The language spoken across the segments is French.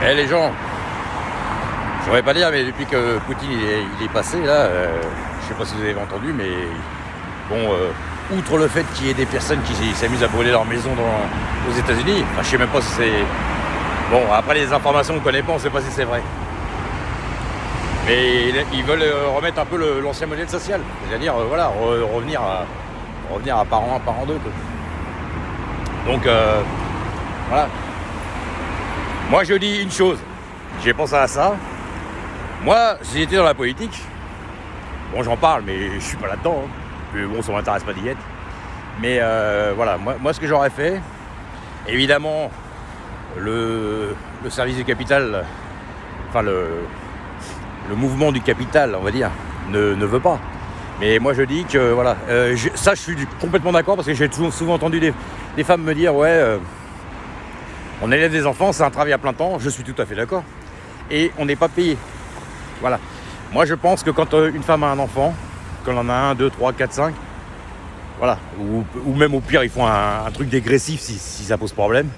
Eh les gens, je voudrais pas dire, mais depuis que Poutine il est passé là, je sais pas si vous avez entendu, mais bon, outre le fait qu'il y ait des personnes qui s'amusent à brûler leur maison aux États-Unis, enfin, je sais même pas si c'est bon. Après les informations qu'on connaît pas, on sait pas si c'est vrai. Mais ils veulent remettre un peu l'ancien modèle social, c'est-à-dire voilà, revenir à parent 1, parent 2 quoi. Donc voilà. Moi je dis une chose, j'ai pensé à ça. Moi, si j'étais dans la politique, bon j'en parle, mais je suis pas là-dedans. Hein. Mais bon, ça m'intéresse pas d'y être. Mais voilà, moi ce que j'aurais fait, évidemment, le service du capital, enfin le mouvement du capital, on va dire, ne veut pas. Mais moi je dis que voilà, ça je suis complètement d'accord parce que j'ai souvent entendu des femmes me dire ouais, on élève des enfants, c'est un travail à plein temps, je suis tout à fait d'accord. Et on n'est pas payé. Voilà. Moi je pense que quand une femme a un enfant, qu'on en a 1, 2, 3, 4, 5, voilà, ou même au pire ils font un truc dégressif si ça pose problème.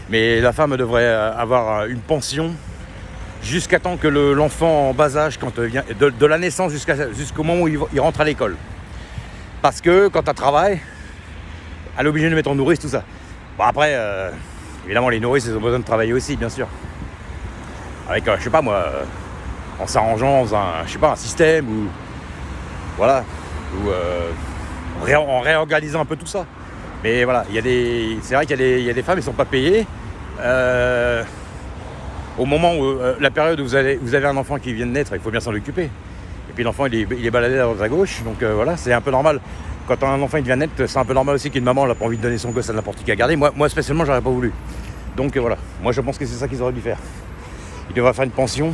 Mais la femme devrait avoir une pension jusqu'à temps que l'enfant en bas âge, quand vient de la naissance jusqu'au moment où il rentre à l'école. Parce que quand elle travaille, elle est obligée de mettre en nourrice, tout ça. Bon après, évidemment les nourrices, elles ont besoin de travailler aussi, bien sûr. Avec, je sais pas moi, en s'arrangeant, en faisant un système, ou voilà, ou en réorganisant un peu tout ça. Mais voilà, c'est vrai qu'il y a des femmes qui ne sont pas payées. Au moment où la période où vous avez un enfant qui vient de naître, il faut bien s'en occuper. Et puis l'enfant il est baladé à droite à gauche, donc voilà, c'est un peu normal. Quand un enfant il vient de naître, c'est un peu normal aussi qu'une maman n'a pas envie de donner son gosse à n'importe qui à garder. Moi spécialement, j'aurais pas voulu. Donc voilà, moi je pense que c'est ça qu'ils auraient dû faire. Ils devraient faire une pension.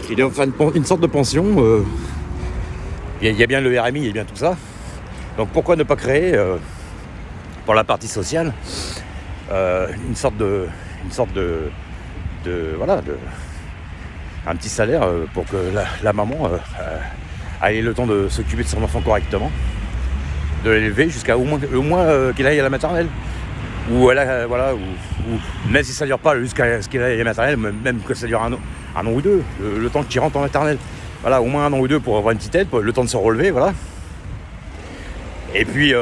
Ils devraient faire une sorte de pension. Il y a bien le RMI, il y a bien tout ça. Donc pourquoi ne pas créer pour la partie sociale une sorte de voilà, un petit salaire pour que la maman ait le temps de s'occuper de son enfant correctement, de l'élever jusqu'à au moins qu'il aille à la maternelle, ou voilà, ou même si ça dure pas jusqu'à ce qu'il aille à la maternelle, même que ça dure un an ou deux, le temps qu'il rentre en maternelle, voilà, au moins 1 an ou 2 pour avoir une petite aide, le temps de se relever, voilà. Et puis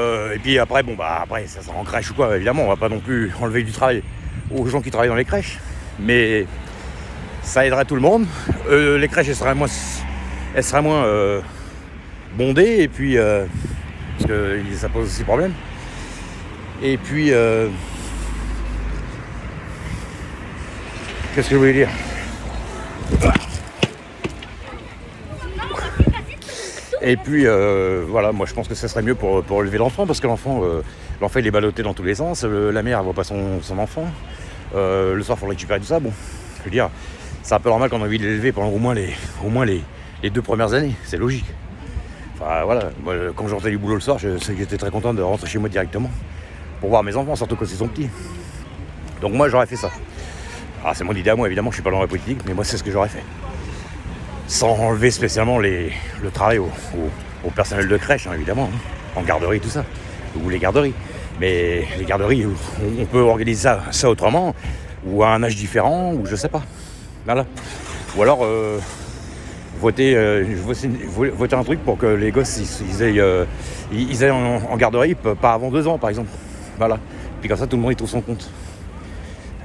après, après ça sera en crèche ou quoi, évidemment, on va pas non plus enlever du travail aux gens qui travaillent dans les crèches, mais ça aiderait tout le monde. Les crèches, elles seraient moins bondées, et puis parce que ça pose aussi problème. Et puis qu'est-ce que je voulais dire? Et puis voilà, moi je pense que ça serait mieux pour élever l'enfant, parce que l'enfant il est ballotté dans tous les sens, la mère elle voit pas son enfant, le soir il faut le récupérer, tout ça. Bon, je veux dire, c'est un peu normal qu'on a envie de l'élever pendant au moins les 2 premières années, c'est logique. Enfin voilà, moi, quand je rentrais du boulot le soir, j'étais très content de rentrer chez moi directement pour voir mes enfants, surtout quand ils sont petits. Donc moi j'aurais fait ça. Ah, c'est mon idée à moi, évidemment, je suis pas dans la politique, mais moi c'est ce que j'aurais fait. Sans enlever spécialement le travail au personnel de crèche, hein, évidemment, hein, en garderie, tout ça, ou les garderies. Mais les garderies, on peut organiser ça autrement, ou à un âge différent, ou je sais pas. Voilà. Ou alors voter un truc pour que les gosses ils aillent en garderie, pas avant 2 ans, par exemple. Voilà. Puis comme ça, tout le monde y trouve son compte.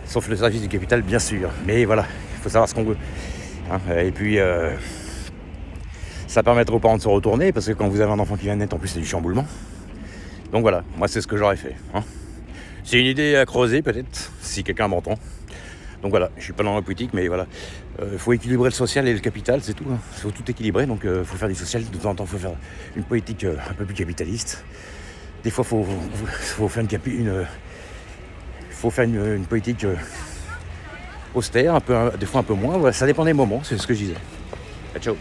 Sauf le service du capital, bien sûr. Mais voilà, il faut savoir ce qu'on veut. Hein, et puis ça permettra aux parents de se retourner, parce que quand vous avez un enfant qui vient de naître, en plus c'est du chamboulement. Donc voilà, moi c'est ce que j'aurais fait, hein. C'est une idée à creuser peut-être, si quelqu'un m'entend. Donc voilà, je suis pas dans la politique, mais voilà, faut équilibrer le social et le capital, c'est tout, hein. Faut tout équilibrer, donc faut faire du social, de temps en temps faut faire une politique un peu plus capitaliste. Des fois faut faire une politique austère, des fois un peu moins, voilà, ça dépend des moments, c'est ce que je disais. Ciao.